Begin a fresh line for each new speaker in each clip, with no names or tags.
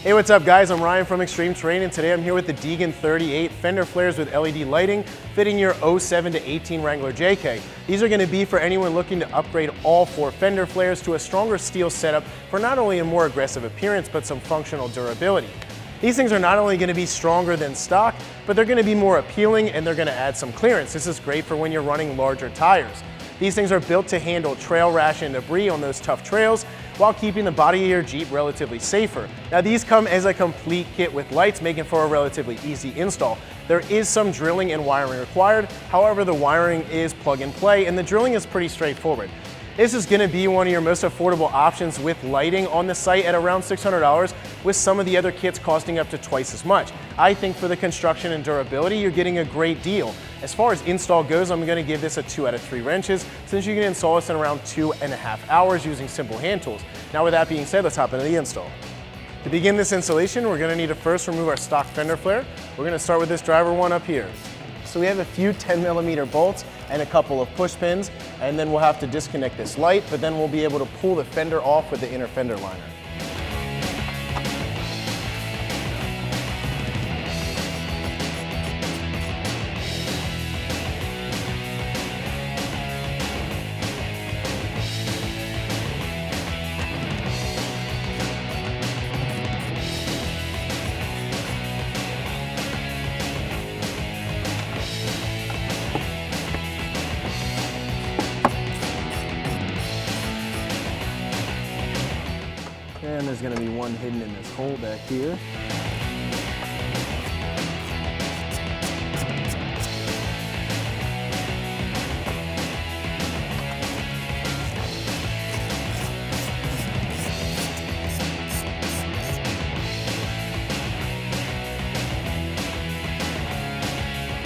Hey, what's up guys? I'm Ryan from ExtremeTerrain, and today I'm here with the Deegan 38 fender flares with LED lighting fitting your 07 to 18 Wrangler JK. These are going to be for anyone looking to upgrade all 4 fender flares to a stronger steel setup for not only a more aggressive appearance, but some functional durability. These things are not only going to be stronger than stock, but they're going to be more appealing and they're going to add some clearance. This is great for when you're running larger tires. These things are built to handle trail rash and debris on those tough trails while keeping the body of your Jeep relatively safer. Now these come as a complete kit with lights, making for a relatively easy install. There is some drilling and wiring required, however the wiring is plug and play and the drilling is pretty straightforward. This is going to be one of your most affordable options with lighting on the site at around $600, with some of the other kits costing up to twice as much. I think for the construction and durability, you're getting a great deal. As far as install goes, I'm going to give this a 2 out of 3 wrenches, since you can install this in around 2.5 hours using simple hand tools. Now with that being said, let's hop into the install. To begin this installation, we're going to need to first remove our stock fender flare. We're going to start with this driver one up here. So we have a few 10mm bolts and a couple of push pins, and then we'll have to disconnect this light, but then we'll be able to pull the fender off with the inner fender liner. And there's going to be one hidden in this hole back here.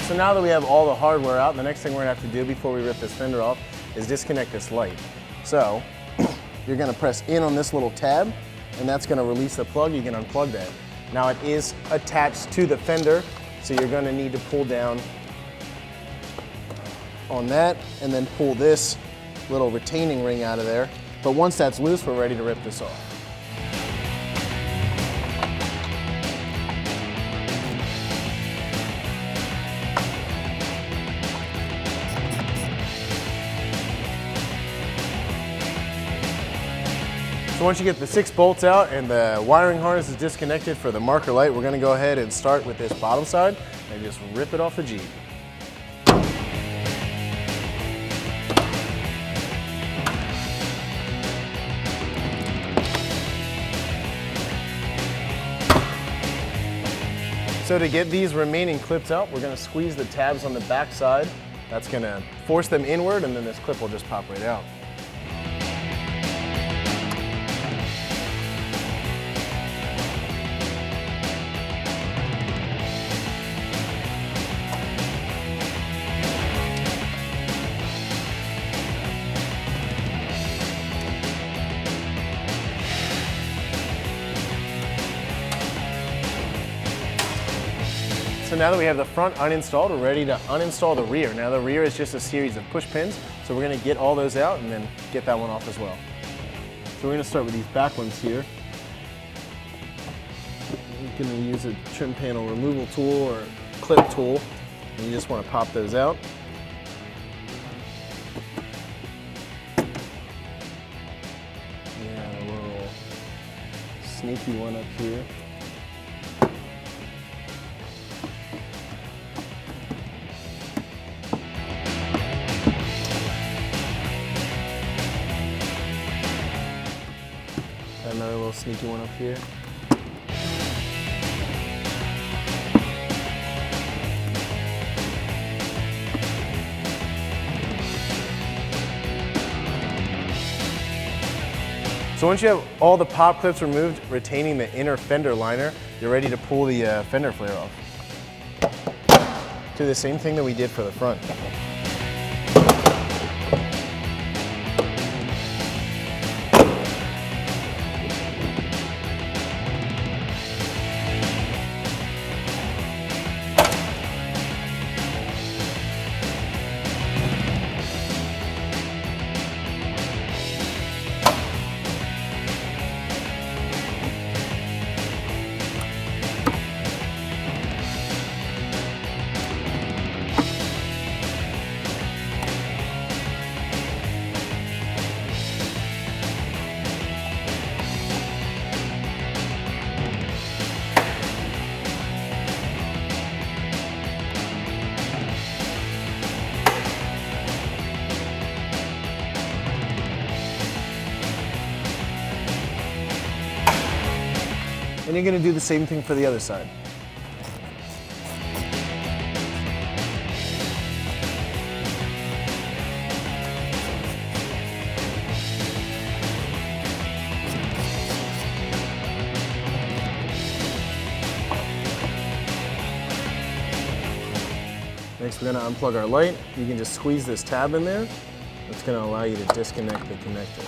So now that we have all the hardware out, the next thing we're going to have to do before we rip this fender off is disconnect this light. So you're going to press in on this little tab, and that's going to release the plug. You can unplug that. Now it is attached to the fender, so you're going to need to pull down on that and then pull this little retaining ring out of there. But once that's loose, we're ready to rip this off. So once you get the 6 bolts out and the wiring harness is disconnected for the marker light, we're going to go ahead and start with this bottom side and just rip it off the Jeep. So to get these remaining clips out, we're going to squeeze the tabs on the back side. That's going to force them inward, and then this clip will just pop right out. So now that we have the front uninstalled, we're ready to uninstall the rear. Now the rear is just a series of push pins, so we're going to get all those out and then get that one off as well. So we're going to start with these back ones here. You're going to use a trim panel removal tool or clip tool, and you just want to pop those out. Yeah, a little sneaky one up here. Another little sneaky one up here. So once you have all the pop clips removed, retaining the inner fender liner, you're ready to pull the fender flare off. Do the same thing that we did for the front. And you're gonna do the same thing for the other side. Next, we're going to unplug our light. You can just squeeze this tab in there. It's going to allow you to disconnect the connector.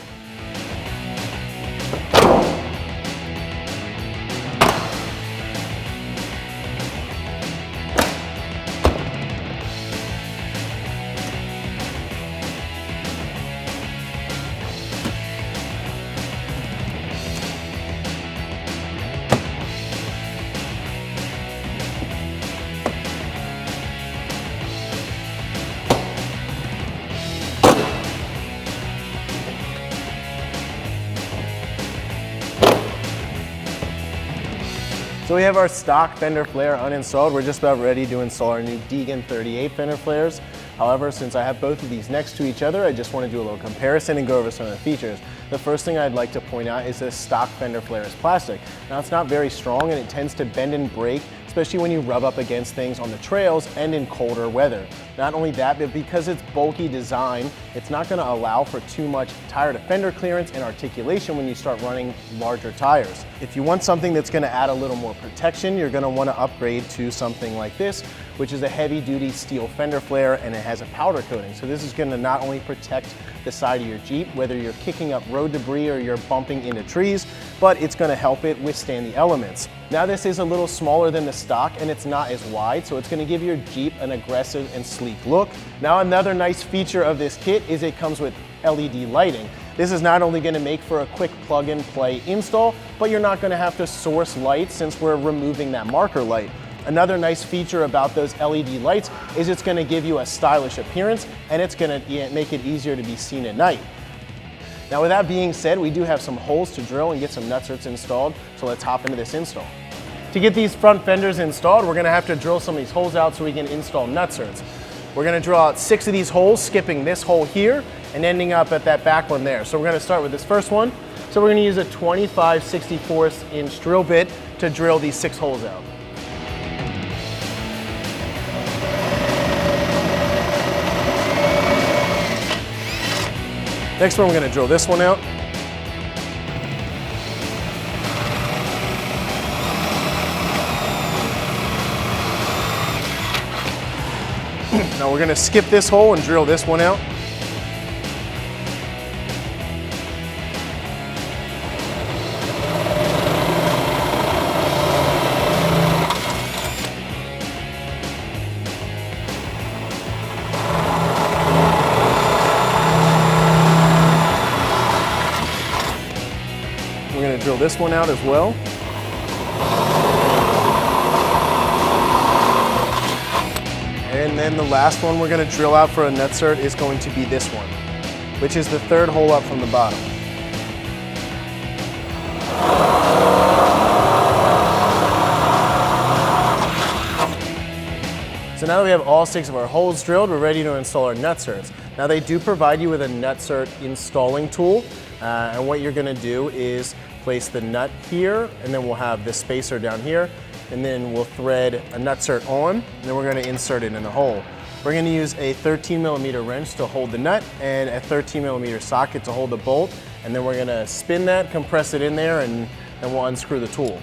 So we have our stock fender flare uninstalled. We're just about ready to install our new Deegan 38 fender flares. However, since I have both of these next to each other, I just want to do a little comparison and go over some of the features. The first thing I'd like to point out is this stock fender flare is plastic. Now it's not very strong and it tends to bend and break, especially when you rub up against things on the trails and in colder weather. Not only that, but because it's bulky design, it's not going to allow for too much tire to fender clearance and articulation when you start running larger tires. If you want something that's going to add a little more protection, you're going to want to upgrade to something like this, which is a heavy-duty steel fender flare, and it has a powder coating. So this is going to not only protect the side of your Jeep, whether you're kicking up road debris or you're bumping into trees, but it's going to help it withstand the elements. Now this is a little smaller than the stock and it's not as wide, so it's going to give your Jeep an aggressive and sleek look. Now another nice feature of this kit is it comes with LED lighting. This is not only going to make for a quick plug and play install, but you're not going to have to source light since we're removing that marker light. Another nice feature about those LED lights is it's going to give you a stylish appearance and it's going to make it easier to be seen at night. Now with that being said, we do have some holes to drill and get some nutserts installed, so let's hop into this install. To get these front fenders installed, we're going to have to drill some of these holes out so we can install nutserts. We're going to drill out 6 of these holes, skipping this hole here and ending up at that back one there. So we're going to start with this first one. So we're going to use a 25/64 inch drill bit to drill these 6 holes out. Next one, we're going to drill this one out. Now we're going to skip this hole and drill this one out. We're going to drill this one out as well. And then the last one we're going to drill out for a nutsert is going to be this one, which is the 3rd hole up from the bottom. So now that we have all 6 of our holes drilled, we're ready to install our nutserts. Now they do provide you with a nutsert installing tool, and what you're going to do is place the nut here, and then we'll have this spacer down here, and then we'll thread a nutsert on, and then we're going to insert it in the hole. We're going to use a 13mm wrench to hold the nut and a 13mm socket to hold the bolt, and then we're going to spin that, compress it in there, and then we'll unscrew the tool.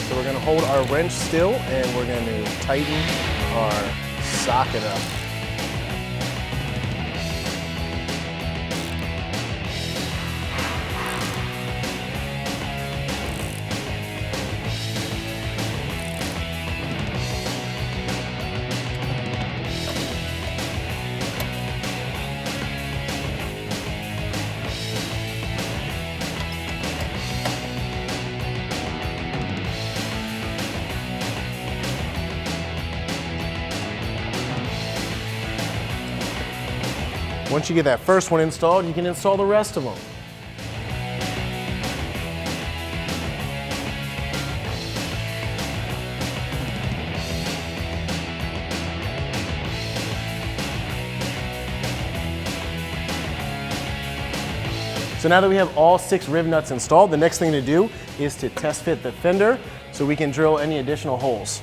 So we're going to hold our wrench still, and we're going to tighten our socket up. Once you get that first one installed, you can install the rest of them. So now that we have all 6 rib nuts installed, the next thing to do is to test fit the fender so we can drill any additional holes.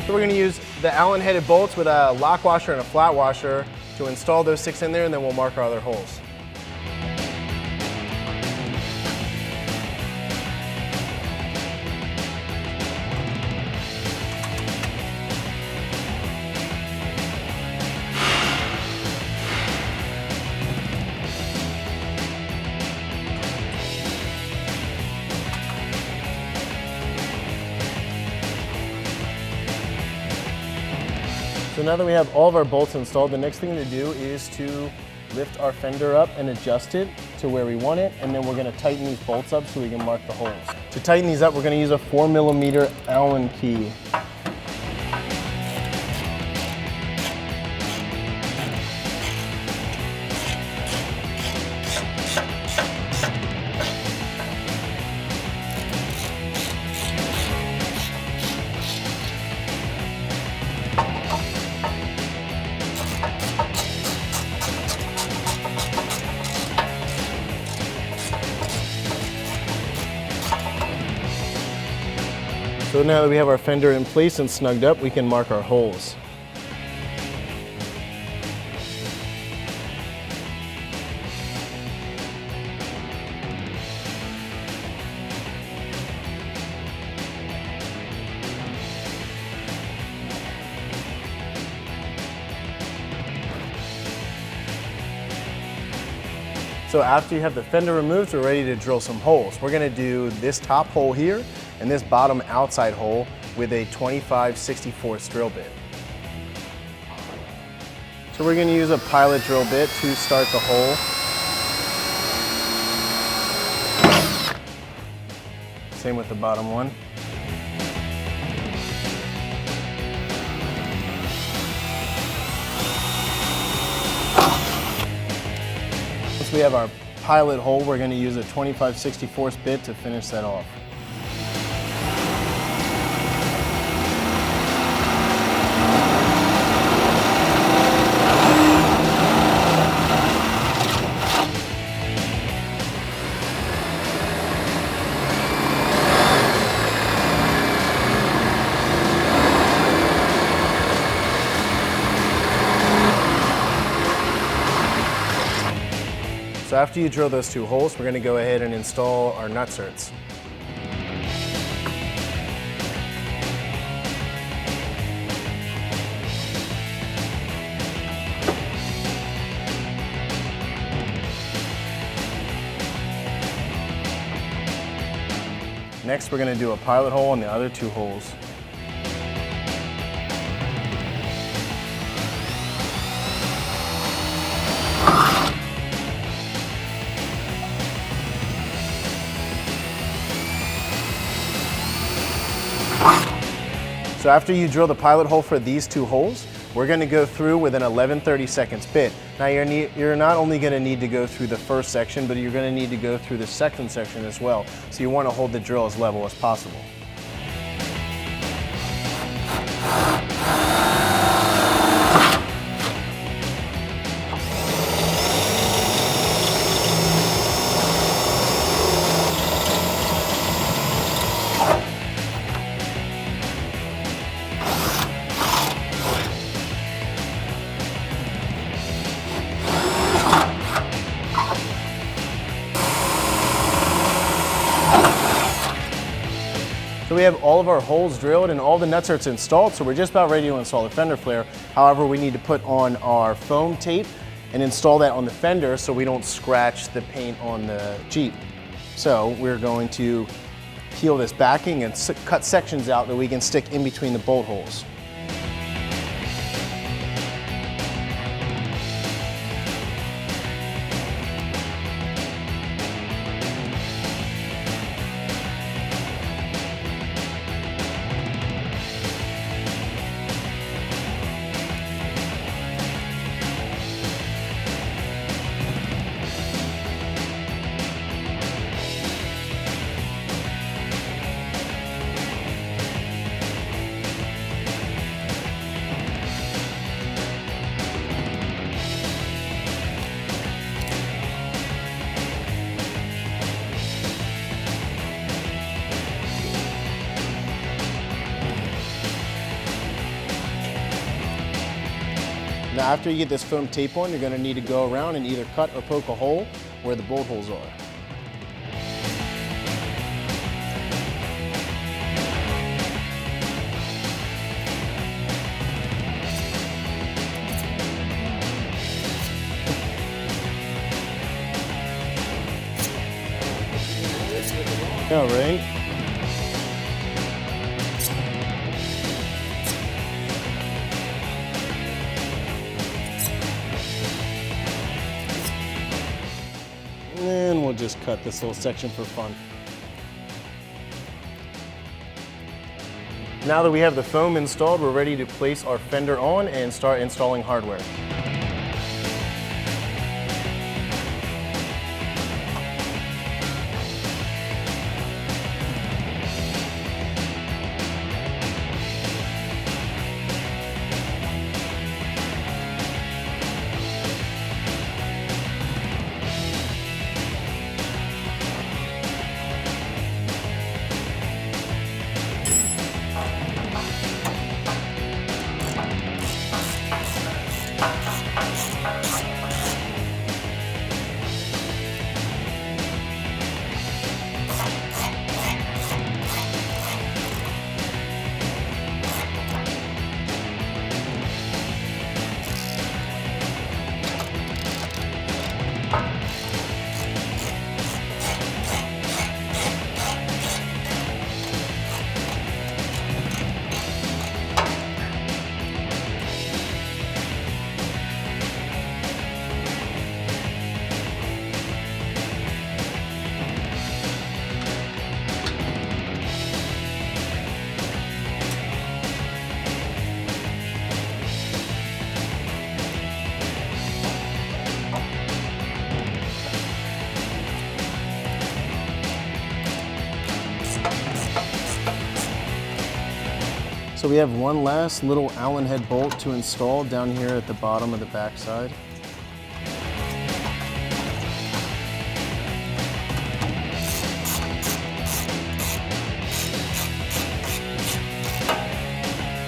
So we're going to use the Allen-headed bolts with a lock washer and a flat washer to install those 6 in there, and then we'll mark our other holes. So now that we have all of our bolts installed, the next thing to do is to lift our fender up and adjust it to where we want it, and then we're going to tighten these bolts up so we can mark the holes. To tighten these up, we're going to use a 4mm Allen key. So now that we have our fender in place and snugged up, we can mark our holes. So after you have the fender removed, we're ready to drill some holes. We're going to do this top hole here and this bottom outside hole with a 25/64 drill bit. So we're going to use a pilot drill bit to start the hole. Same with the bottom one. Once we have our pilot hole, we're going to use a 25/64 bit to finish that off. So after you drill those 2 holes, we're going to go ahead and install our nutserts. Next, we're going to do a pilot hole on the other 2 holes. So after you drill the pilot hole for these 2 holes, we're going to go through with an 11/32 bit. Now you're not only going to need to go through the first section, but you're going to need to go through the second section as well. So you want to hold the drill as level as possible. So we have all of our holes drilled and all the nutserts installed, so we're just about ready to install the fender flare. However, we need to put on our foam tape and install that on the fender so we don't scratch the paint on the Jeep. So we're going to peel this backing and cut sections out that we can stick in between the bolt holes. after you get this foam tape on, you're gonna need to go around and either cut or poke a hole where the bolt holes are. Yeah, right? And we'll just cut this little section for fun. Now that we have the foam installed, we're ready to place our fender on and start installing hardware. So we have one last little Allen head bolt to install down here at the bottom of the backside.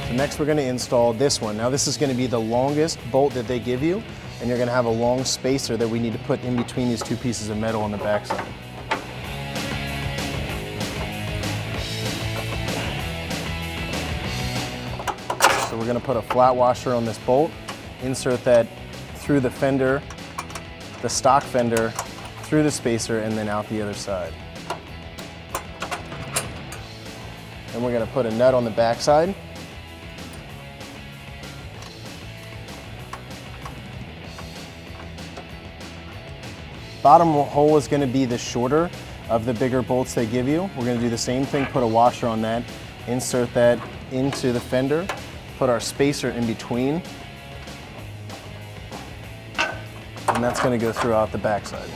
So next we're going to install this one. Now this is going to be the longest bolt that they give you, and you're going to have a long spacer that we need to put in between these two pieces of metal on the backside. So we're going to put a flat washer on this bolt, insert that through the fender, the stock fender, through the spacer, and then out the other side. And we're going to put a nut on the backside. Bottom hole is going to be the shorter of the bigger bolts they give you. We're going to do the same thing, put a washer on that, insert that into the fender, put our spacer in between, and that's going to go throughout the backside.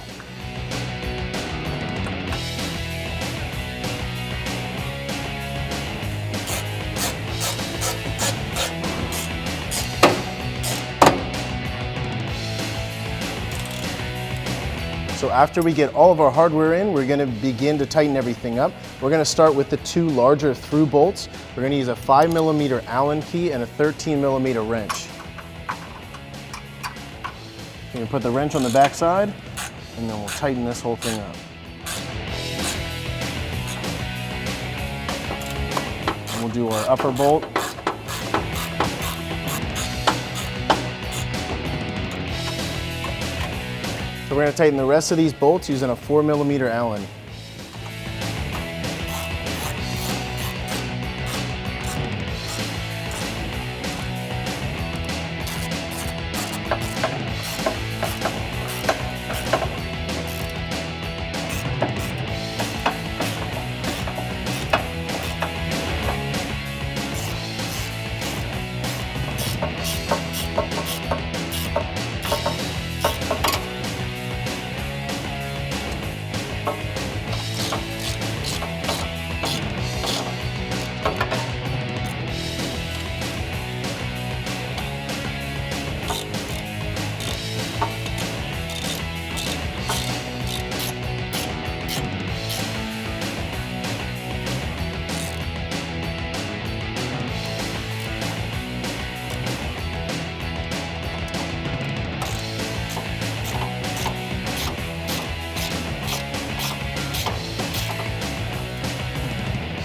So after we get all of our hardware in, we're going to begin to tighten everything up. We're going to start with the two larger through bolts. We're going to use a 5mm Allen key and a 13mm wrench. You're going to put the wrench on the back side, and then we'll tighten this whole thing up. And we'll do our upper bolt. So we're going to tighten the rest of these bolts using a 4mm Allen.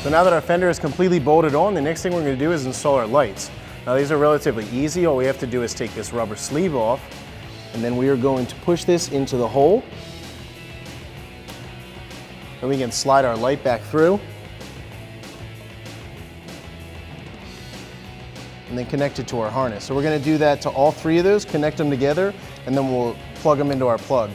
So now that our fender is completely bolted on, the next thing we're going to do is install our lights. Now these are relatively easy. All we have to do is take this rubber sleeve off, and then we are going to push this into the hole. Then we can slide our light back through. And then connect it to our harness. So we're going to do that to all three of those, connect them together, and then we'll plug them into our plug.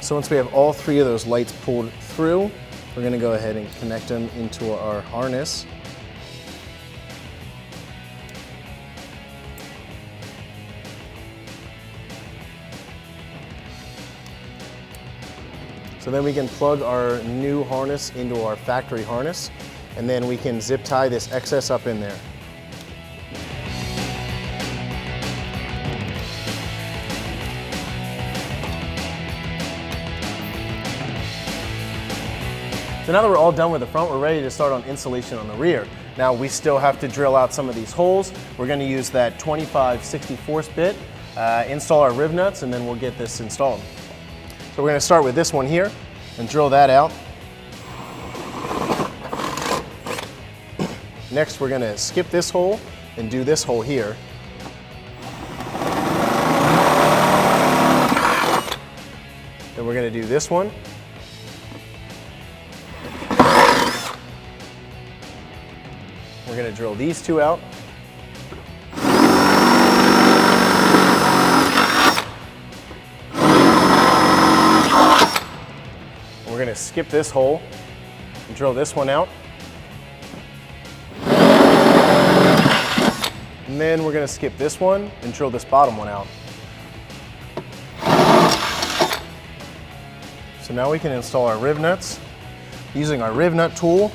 So once we have all three of those lights pulled through, we're going to go ahead and connect them into our harness. So then we can plug our new harness into our factory harness, and then we can zip tie this excess up in there. So now that we're all done with the front, we're ready to start on installation on the rear. Now we still have to drill out some of these holes. We're going to use that 25/64 bit, install our rib nuts, and then we'll get this installed. So we're going to start with this one here and drill that out. Next we're going to skip this hole and do this hole here. Then we're going to do this one. We're going to drill these two out. We're going to skip this hole and drill this one out. And then we're going to skip this one and drill this bottom one out. So now we can install our rib nuts using our rib nut tool.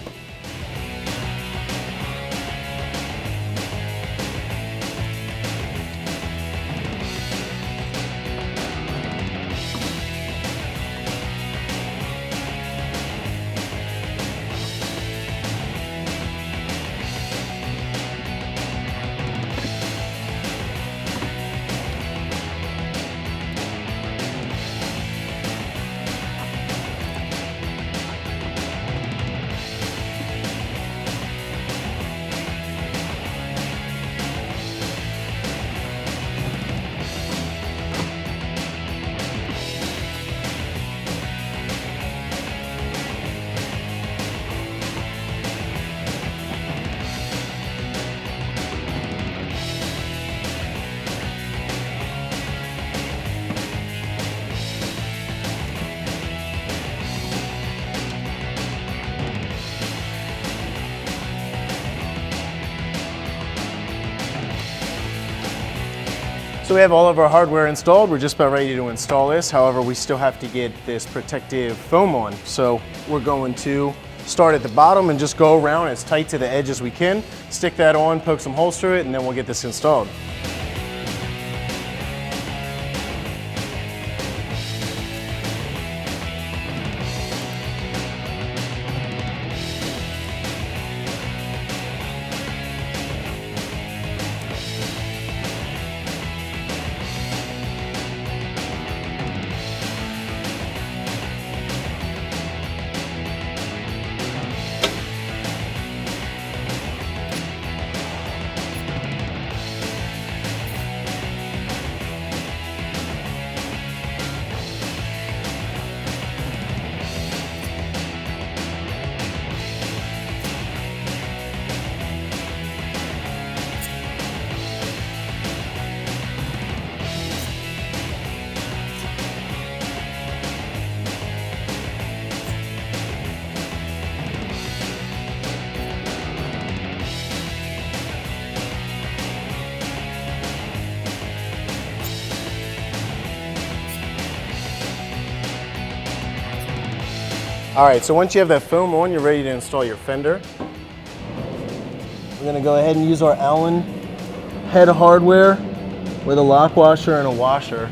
So we have all of our hardware installed. We're just about ready to install this. However, we still have to get this protective foam on. So we're going to start at the bottom and just go around as tight to the edge as we can. Stick that on, poke some holes through it, and then we'll get this installed. All right, so once you have that foam on, you're ready to install your fender. We're gonna go ahead and use our Allen head hardware with a lock washer and a washer.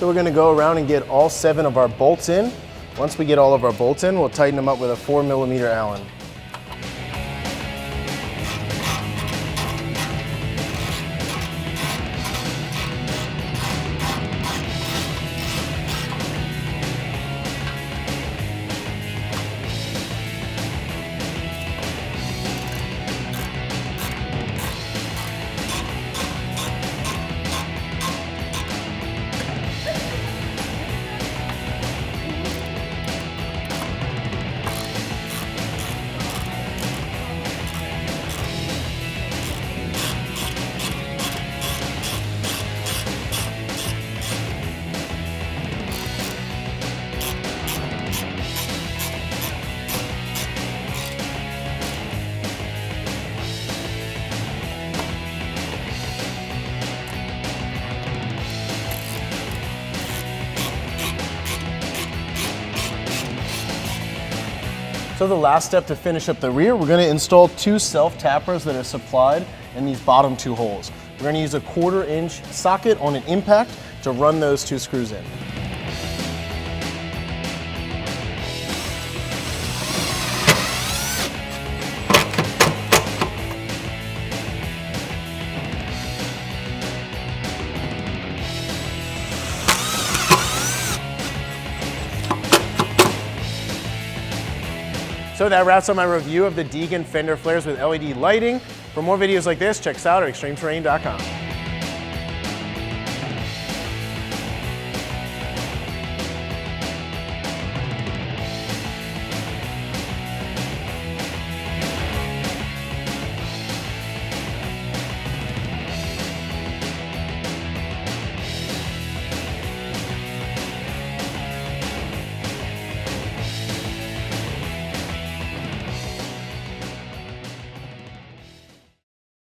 So we're gonna go around and get all 7 of our bolts in. Once we get all of our bolts in, we'll tighten them up with a 4mm Allen. So the last step to finish up the rear, we're going to install 2 self-tappers that are supplied in these bottom 2 holes. We're going to use a 1/4-inch socket on an impact to run those 2 screws in. So that wraps up my review of the Deegan fender flares with LED lighting. For more videos like this, check us out at ExtremeTerrain.com.